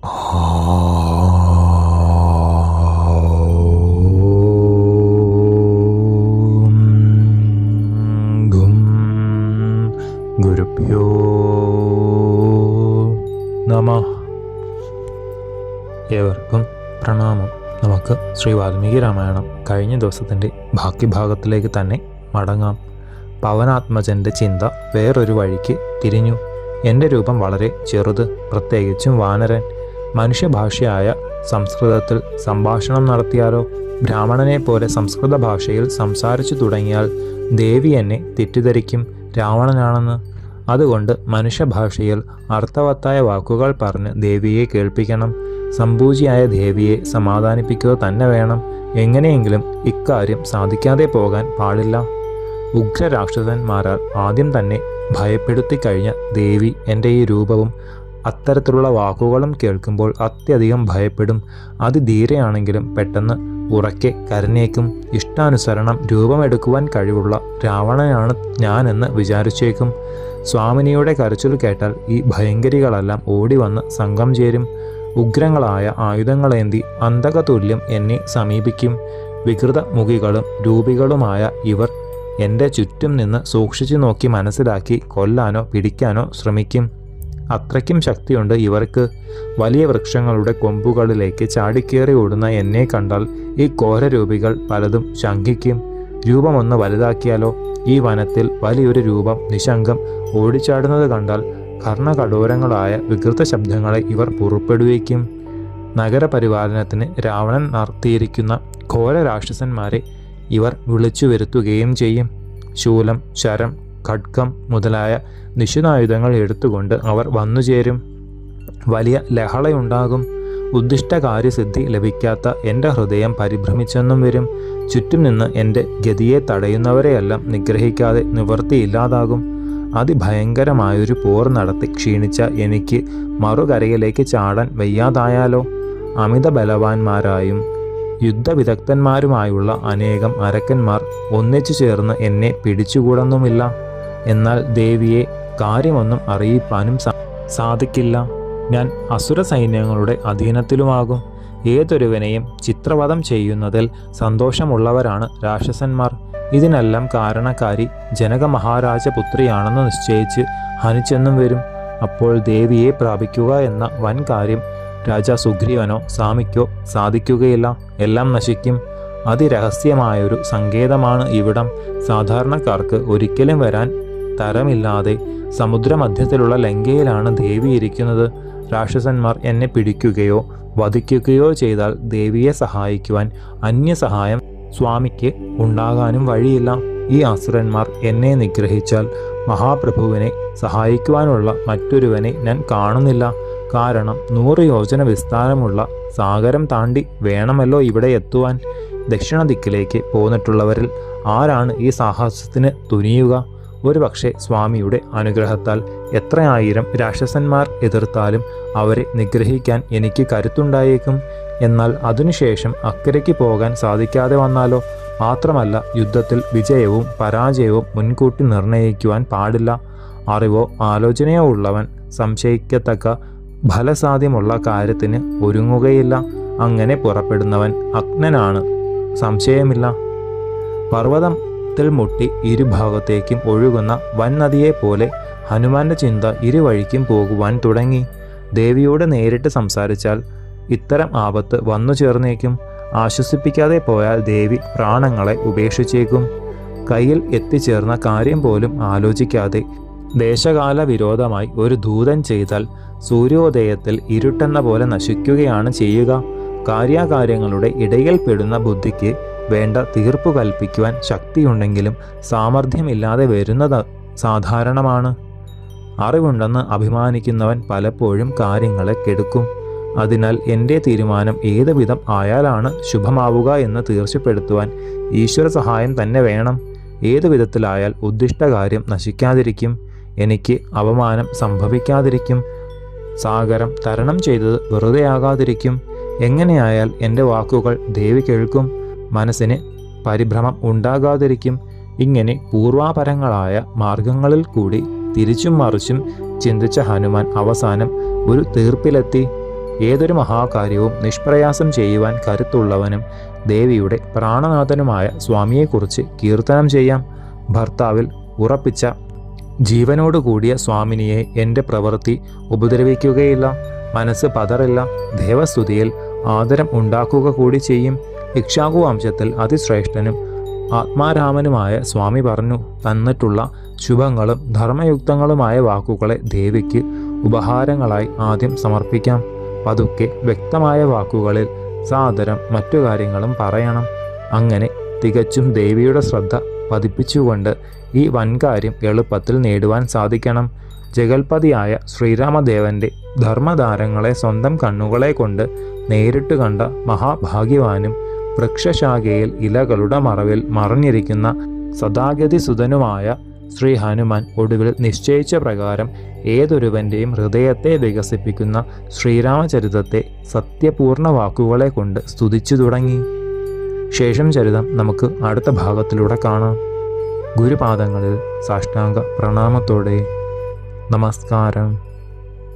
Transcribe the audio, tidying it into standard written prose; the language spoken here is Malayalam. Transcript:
ഗുരുഭ്യോ നമഃ. ഏവർക്കും പ്രണാമം. നമുക്ക് ശ്രീ വാൽമീകി രാമായണം കഴിഞ്ഞ ദിവസത്തിൻ്റെ ബാക്കി ഭാഗത്തിലേക്ക് തന്നെ മടങ്ങാം. പവനാത്മജൻ്റെ ചിന്ത വേറൊരു വഴിക്ക് തിരിഞ്ഞു. എൻ്റെ രൂപം വളരെ ചെറുത്, പ്രത്യേകിച്ചും വാനരൻ. മനുഷ്യഭാഷയായ സംസ്കൃതത്തിൽ സംഭാഷണം നടത്തിയാലോ? ബ്രാഹ്മണനെ പോലെ സംസ്കൃത ഭാഷയിൽ സംസാരിച്ചു തുടങ്ങിയാൽ ദേവി എന്നെ തെറ്റിദ്ധരിക്കും രാവണനാണെന്ന്. അതുകൊണ്ട് മനുഷ്യഭാഷയിൽ അർത്ഥവത്തായ വാക്കുകൾ പറഞ്ഞ് ദേവിയെ കേൾപ്പിക്കണം. സംപൂജിയായ ദേവിയെ സമാധാനിപ്പിക്കുക തന്നെ വേണം. എങ്ങനെയെങ്കിലും ഇക്കാര്യം സാധിക്കാതെ പോകാൻ പാടില്ല. ഉഗ്രരാക്ഷസന്മാരാൽ ആദ്യം തന്നെ ഭയപ്പെടുത്തി കഴിഞ്ഞ ദേവി എൻ്റെ ഈ രൂപവും അത്തരത്തിലുള്ള വാക്കുകളും കേൾക്കുമ്പോൾ അത്യധികം ഭയപ്പെടും. അതിധീരയാണെങ്കിലും പെട്ടെന്ന് ഉറക്കെ കരഞ്ഞേക്കും. ഇഷ്ടാനുസരണം രൂപമെടുക്കുവാൻ കഴിവുള്ള രാവണനാണ് ഞാനെന്ന് വിചാരിച്ചേക്കും. സ്വാമിനിയുടെ കരച്ചിൽ കേട്ടാൽ ഈ ഭയങ്കരികളെല്ലാം ഓടി വന്ന് സംഘം ചേരും. ഉഗ്രങ്ങളായ ആയുധങ്ങളേന്തി അന്തകതുല്യം എന്നെ സമീപിക്കും. വികൃത മുഖികളും രൂപികളുമായ ഇവർ എൻ്റെ ചുറ്റും നിന്ന് സൂക്ഷിച്ചു നോക്കി മനസ്സിലാക്കി കൊല്ലാനോ പിടിക്കാനോ ശ്രമിക്കും. അത്രയ്ക്കും ശക്തിയുണ്ട് ഇവർക്ക്. വലിയ വൃക്ഷങ്ങളുടെ കൊമ്പുകളിലേക്ക് ചാടിക്കേറി ഓടുന്ന എന്നെ കണ്ടാൽ ഈ ഘോരരൂപികൾ പലതും ശങ്കിക്കും. രൂപമൊന്ന് വലുതാക്കിയാലോ? ഈ വനത്തിൽ വലിയൊരു രൂപം നിശങ്കം ഓടിച്ചാടുന്നത് കണ്ടാൽ കർണകഠോരങ്ങളായ വികൃത ശബ്ദങ്ങളെ ഇവർ പുറപ്പെടുവിക്കും. നഗരപരിപാലനത്തിന് രാവണൻ നടത്തിയിരിക്കുന്ന ഘോര രാക്ഷസന്മാരെ ഇവർ വിളിച്ചു വരുത്തുകയും ചെയ്യും. ശൂലം, ശരം, ഖഡ്ഗം മുതലായ നിശുനായുധങ്ങൾ എടുത്തുകൊണ്ട് അവർ വന്നുചേരും. വലിയ ലഹളയുണ്ടാകും. ഉദ്ദിഷ്ടകാര്യസിദ്ധി ലഭിക്കാത്ത എൻ്റെ ഹൃദയം പരിഭ്രമിച്ചെന്നും വരും. ചുറ്റും നിന്ന് എൻ്റെ ഗതിയെ തടയുന്നവരെയെല്ലാം നിഗ്രഹിക്കാതെ നിവൃത്തിയില്ലാതാകും. അതിഭയങ്കരമായൊരു പോർ നടത്തി ക്ഷീണിച്ച എനിക്ക് മറുകരയിലേക്ക് ചാടാൻ വയ്യാതായാലോ? അമിത ബലവാന്മാരായും യുദ്ധവിദഗ്ധന്മാരുമായുള്ള അനേകം അരക്കന്മാർ ഒന്നിച്ചു ചേർന്ന് എന്നെ പിടിച്ചുകൂടുന്നുമില്ല. എന്നാൽ ദേവിയെ കാര്യമൊന്നും അറിയിപ്പാനും സാധിക്കില്ല. ഞാൻ അസുര സൈന്യങ്ങളുടെ അധീനത്തിലുമാകും. ഏതൊരുവനെയും ചിത്രവധം ചെയ്യുന്നതിൽ സന്തോഷമുള്ളവരാണ് രാക്ഷസന്മാർ. ഇതിനെല്ലാം കാരണക്കാരി ജനക മഹാരാജപുത്രിയാണെന്ന് നിശ്ചയിച്ച് ഹനിച്ചെന്നും വരും. അപ്പോൾ ദേവിയെ പ്രാപിക്കുക എന്ന വൻ കാര്യം രാജാ സുഗ്രീവനോ സാമിക്കോ സാധിക്കുകയില്ല. എല്ലാം നശിക്കും. അതിരഹസ്യമായൊരു സങ്കേതമാണ് ഇവിടം. സാധാരണക്കാർക്ക് ഒരിക്കലും വരാൻ തരമില്ലാതെ സമുദ്രമധ്യത്തിലുള്ള ലങ്കയിലാണ് ദേവി ഇരിക്കുന്നത്. രാക്ഷസന്മാർ എന്നെ പിടിക്കുകയോ വധിക്കുകയോ ചെയ്താൽ ദേവിയെ സഹായിക്കുവാൻ അന്യസഹായം സ്വാമിക്ക് ഉണ്ടാകാനും വഴിയില്ല. ഈ അസുരന്മാർ എന്നെ നിഗ്രഹിച്ചാൽ മഹാപ്രഭുവിനെ സഹായിക്കുവാനുള്ള മറ്റൊരുവനെ ഞാൻ കാണുന്നില്ല. കാരണം 100 യോജന വിസ്താരമുള്ള സാഗരം താണ്ടി വേണമല്ലോ ഇവിടെ എത്തുവാൻ. ദക്ഷിണ ദിക്കിലേക്ക് പോന്നിട്ടുള്ളവരിൽ ആരാണ് ഈ സാഹസത്തിന് തുനിയുക? ഒരുപക്ഷെ സ്വാമിയുടെ അനുഗ്രഹത്താൽ എത്രയായിരം രാക്ഷസന്മാർ എതിർത്താലും അവരെ നിഗ്രഹിക്കാൻ എനിക്ക് കരുത്തുണ്ടായേക്കും. എന്നാൽ അതിനുശേഷം അക്കരയ്ക്ക് പോകാൻ സാധിക്കാതെ വന്നാലോ? മാത്രമല്ല, യുദ്ധത്തിൽ വിജയവും പരാജയവും മുൻകൂട്ടി നിർണയിക്കുവാൻ പാടില്ല. അറിവോ ആലോചനയോ ഉള്ളവൻ സംശയിക്കത്തക്ക ഫലസാധ്യമുള്ള കാര്യത്തിന് ഒരുങ്ങുകയില്ല. അങ്ങനെ പുറപ്പെടുന്നവൻ അജ്ഞനാണ്, സംശയമില്ല. പർവ്വതത്തിൽ മുട്ടി ഇരുഭാഗത്തേക്കും ഒഴുകുന്ന വൻനദിയെപ്പോലെ ഹനുമാന്റെ ചിന്ത ഇരുവഴിക്കും പോകുവാൻ തുടങ്ങി. ദേവിയോട് നേരിട്ട് സംസാരിച്ചാൽ ഇത്തരം ആപത്ത് വന്നു ചേർന്നേക്കും. ആശ്വസിപ്പിക്കാതെ പോയാൽ ദേവി പ്രാണങ്ങളെ ഉപേക്ഷിച്ചേക്കും. കയ്യിൽ എത്തിച്ചേർന്ന കാര്യം പോലും ആലോചിക്കാതെ ദേശകാല വിരോധമായി ഒരു ദൂതൻ ചെയ്താൽ സൂര്യോദയത്തിൽ ഇരുട്ടെന്ന പോലെ നശിക്കുകയാണ് ചെയ്യുക. കാര്യാകാര്യങ്ങളുടെ ഇടയിൽപ്പെടുന്ന ബുദ്ധിക്ക് വേണ്ട തീർപ്പു കൽപ്പിക്കുവാൻ ശക്തിയുണ്ടെങ്കിലും സാമർഥ്യമില്ലാതെ വരുന്നത് സാധാരണമാണ്. അറിവുണ്ടെന്ന് അഭിമാനിക്കുന്നവൻ പലപ്പോഴും കാര്യങ്ങളെ കെടുക്കും. അതിനാൽ എൻ്റെ തീരുമാനം ഏത് വിധം ആയാലാണ് ശുഭമാവുക എന്ന് തീർച്ചപ്പെടുത്തുവാൻ ഈശ്വര സഹായം തന്നെ വേണം. ഏതു വിധത്തിലായാൽ ഉദ്ദിഷ്ടകാര്യം നശിക്കാതിരിക്കും, എനിക്ക് അപമാനം സംഭവിക്കാതിരിക്കും, സാഗരം തരണം ചെയ്തത് വെറുതെയാകാതിരിക്കും. എങ്ങനെയായാൽ എൻ്റെ വാക്കുകൾ ദേവി കേൾക്കും, മനസ്സിന് പരിഭ്രമം ഉണ്ടാകാതിരിക്കും. ഇങ്ങനെ പൂർവാപരങ്ങളായ മാർഗങ്ങളിൽ കൂടി തിരിച്ചും മറിച്ചും ചിന്തിച്ച ഹനുമാൻ അവസാനം ഒരു തീർപ്പിലെത്തി. ഏതൊരു മഹാകാര്യവും നിഷ്പ്രയാസം ചെയ്യുവാൻ കരുത്തുള്ളവനും ദേവിയുടെ പ്രാണനാഥനുമായ സ്വാമിയെക്കുറിച്ച് കീർത്തനം ചെയ്യാം. ഭർത്താവിൽ ഉറപ്പിച്ച ജീവനോടുകൂടിയ സ്വാമിനിയെ എൻ്റെ പ്രവൃത്തി ഉപദ്രവിക്കുകയില്ല. മനസ്സ് പതറില്ല. ദേവസ്തുതിയിൽ ആദരം ഉണ്ടാക്കുക കൂടി ചെയ്യും. ഇക്ഷ്വാകു വംശത്തിൽ അതിശ്രേഷ്ഠനും ആത്മാരാമനുമായ സ്വാമി പറഞ്ഞു തന്നിട്ടുള്ള ശുഭങ്ങളും ധർമ്മയുക്തങ്ങളുമായ വാക്കുകളെ ദേവിക്ക് ഉപഹാരങ്ങളായി ആദ്യം സമർപ്പിക്കാം. പതുക്കെ വ്യക്തമായ വാക്കുകളിൽ സാദരം മറ്റു കാര്യങ്ങളും പറയണം. അങ്ങനെ തികച്ചും ദേവിയുടെ ശ്രദ്ധ പതിപ്പിച്ചുകൊണ്ട് ഈ വൻകാര്യം എളുപ്പത്തിൽ നേടുവാൻ സാധിക്കണം. ജഗൽപതിയായ ശ്രീരാമദേവന്റെ ധർമ്മധാരങ്ങളെ സ്വന്തം കണ്ണുകളെ കൊണ്ട് നേരിട്ട് കണ്ട മഹാഭാഗ്യവാനും വൃക്ഷശാഖയിൽ ഇലകളുടെ മറവിൽ മറഞ്ഞിരിക്കുന്ന സദാഗതിസുതനുമായ ശ്രീ ഹനുമാൻ ഒടുവിൽ നിശ്ചയിച്ച പ്രകാരം ഏതൊരുവൻ്റെയും ഹൃദയത്തെ വികസിപ്പിക്കുന്ന ശ്രീരാമചരിതത്തെ സത്യപൂർണ വാക്കുകളെ കൊണ്ട് സ്തുതിച്ചു തുടങ്ങി. ശേഷം ചരിതം നമുക്ക് അടുത്ത ഭാഗത്തിലൂടെ കാണാം. ഗുരുപാദങ്ങളിൽ സാഷ്ടാംഗ പ്രണാമത്തോടെ നമസ്കാരം.